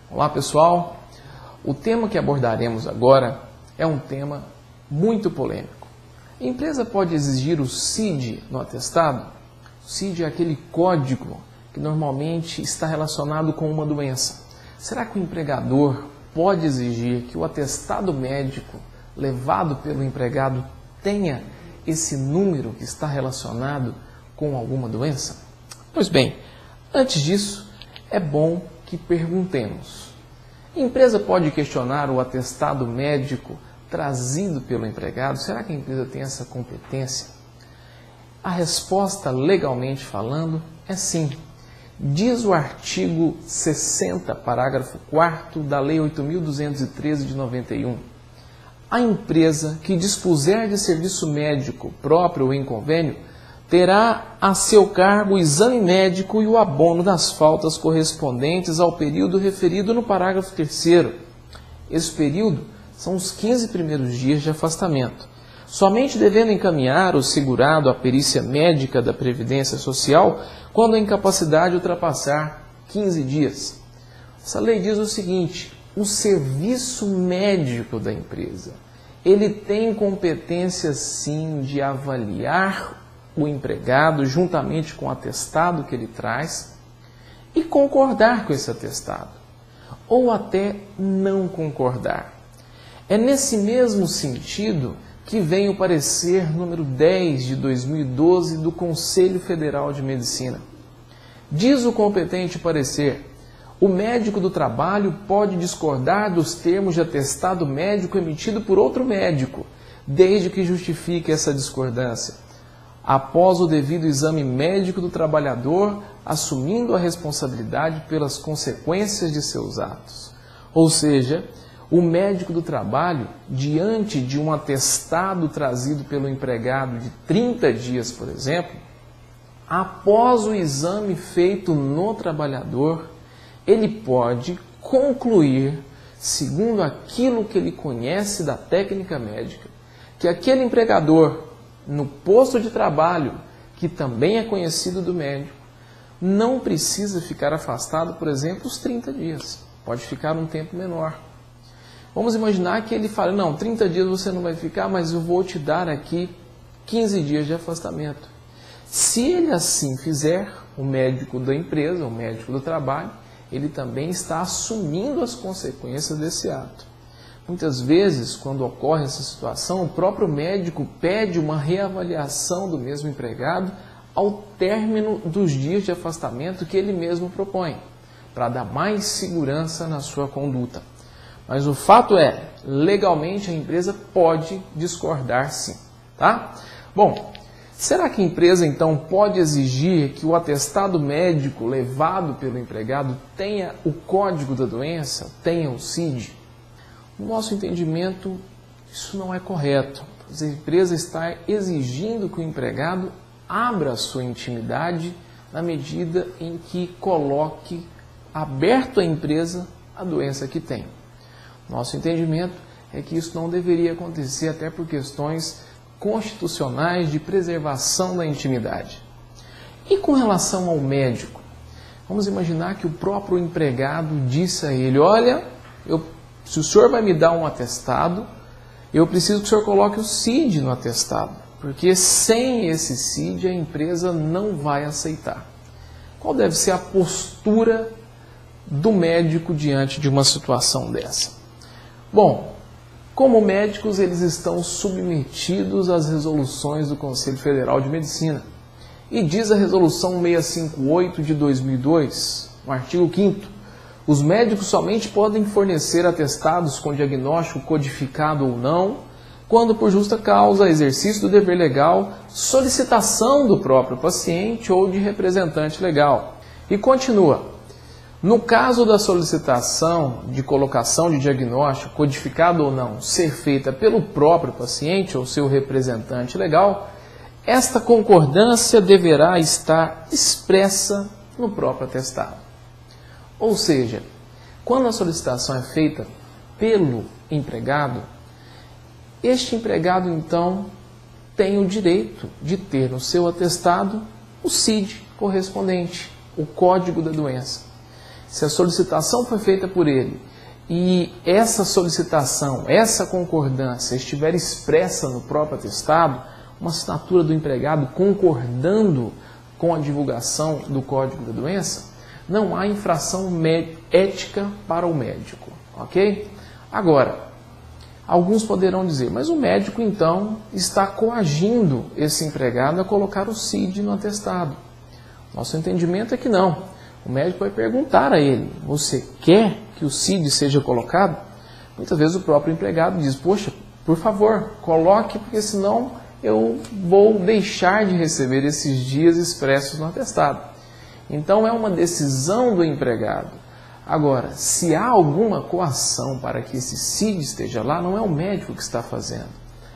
Olá pessoal, o tema que abordaremos agora é um tema muito polêmico. A empresa pode exigir o CID no atestado? O CID é aquele código que normalmente está relacionado com uma doença. Será que o empregador pode exigir que o atestado médico levado pelo empregado tenha esse número que está relacionado com alguma doença? Pois bem, antes disso, é bom que perguntemos. A empresa pode questionar o atestado médico trazido pelo empregado? Será que a empresa tem essa competência? A resposta, legalmente falando, é sim. Diz o artigo 60, parágrafo 4º da Lei 8.213 de 91. A empresa que dispuser de serviço médico próprio ou em convênio terá a seu cargo o exame médico e o abono das faltas correspondentes ao período referido no parágrafo 3º. Esse período são os 15 primeiros dias de afastamento, somente devendo encaminhar o segurado à perícia médica da Previdência Social quando a incapacidade ultrapassar 15 dias. Essa lei diz o seguinte: o serviço médico da empresa, ele tem competência sim de avaliar o empregado juntamente com o atestado que ele traz e concordar com esse atestado, ou até não concordar. É nesse mesmo sentido que vem o parecer número 10 de 2012 do Conselho Federal de Medicina. Diz o competente parecer: o médico do trabalho pode discordar dos termos de atestado médico emitido por outro médico, desde que justifique essa discordância após o devido exame médico do trabalhador, assumindo a responsabilidade pelas consequências de seus atos. Ou seja, o médico do trabalho, diante de um atestado trazido pelo empregado de 30 dias, por exemplo, após o exame feito no trabalhador, ele pode concluir, segundo aquilo que ele conhece da técnica médica, que aquele empregador no posto de trabalho, que também é conhecido do médico, não precisa ficar afastado, por exemplo, os 30 dias. Pode ficar um tempo menor. Vamos imaginar que ele fala: não, 30 dias você não vai ficar, mas eu vou te dar aqui 15 dias de afastamento. Se ele assim fizer, o médico da empresa, o médico do trabalho, ele também está assumindo as consequências desse ato. Muitas vezes, quando ocorre essa situação, o próprio médico pede uma reavaliação do mesmo empregado ao término dos dias de afastamento que ele mesmo propõe, para dar mais segurança na sua conduta. Mas o fato é, legalmente a empresa pode discordar sim, tá? Bom, será que a empresa então pode exigir que o atestado médico levado pelo empregado tenha o código da doença, tenha o CID? No nosso entendimento, isso não é correto. A empresa está exigindo que o empregado abra a sua intimidade na medida em que coloque aberto à empresa a doença que tem. Nosso entendimento é que isso não deveria acontecer, até por questões constitucionais de preservação da intimidade. E com relação ao médico, vamos imaginar que o próprio empregado disse a ele: olha, se o senhor vai me dar um atestado, eu preciso que o senhor coloque o CID no atestado, porque sem esse CID a empresa não vai aceitar. Qual deve ser a postura do médico diante de uma situação dessa? Bom, como médicos, eles estão submetidos às resoluções do Conselho Federal de Medicina. E diz a Resolução 658 de 2002, no artigo 5º, os médicos somente podem fornecer atestados com diagnóstico codificado ou não, quando por justa causa, exercício do dever legal, solicitação do próprio paciente ou de representante legal. E continua: no caso da solicitação de colocação de diagnóstico, codificado ou não, ser feita pelo próprio paciente ou seu representante legal, esta concordância deverá estar expressa no próprio atestado. Ou seja, quando a solicitação é feita pelo empregado, este empregado então tem o direito de ter no seu atestado o CID correspondente, o código da doença. Se a solicitação foi feita por ele e essa solicitação, essa concordância estiver expressa no próprio atestado, uma assinatura do empregado concordando com a divulgação do código da doença, não há infração ética para o médico, ok? Agora, alguns poderão dizer, mas o médico então está coagindo esse empregado a colocar o CID no atestado. Nosso entendimento é que não. O médico vai perguntar a ele, você quer que o CID seja colocado? Muitas vezes o próprio empregado diz, poxa, por favor, coloque, porque senão eu vou deixar de receber esses dias expressos no atestado. Então é uma decisão do empregado. Agora, se há alguma coação para que esse CID esteja lá, não é o médico que está fazendo.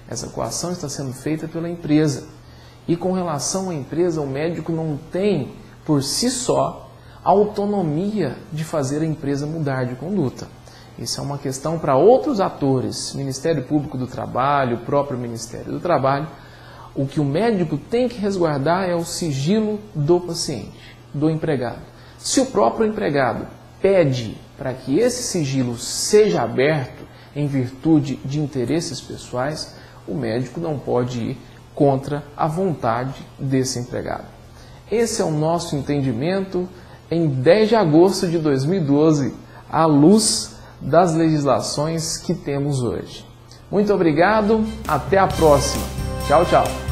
Essa coação está sendo feita pela empresa. E com relação à empresa, o médico não tem, por si só, autonomia de fazer a empresa mudar de conduta. Isso é uma questão para outros atores, Ministério Público do Trabalho, o próprio Ministério do Trabalho. O que o médico tem que resguardar é o sigilo do paciente, do empregado. Se o próprio empregado pede para que esse sigilo seja aberto em virtude de interesses pessoais, o médico não pode ir contra a vontade desse empregado. Esse é o nosso entendimento em 10 de agosto de 2012, à luz das legislações que temos hoje. Muito obrigado, até a próxima. Tchau, tchau.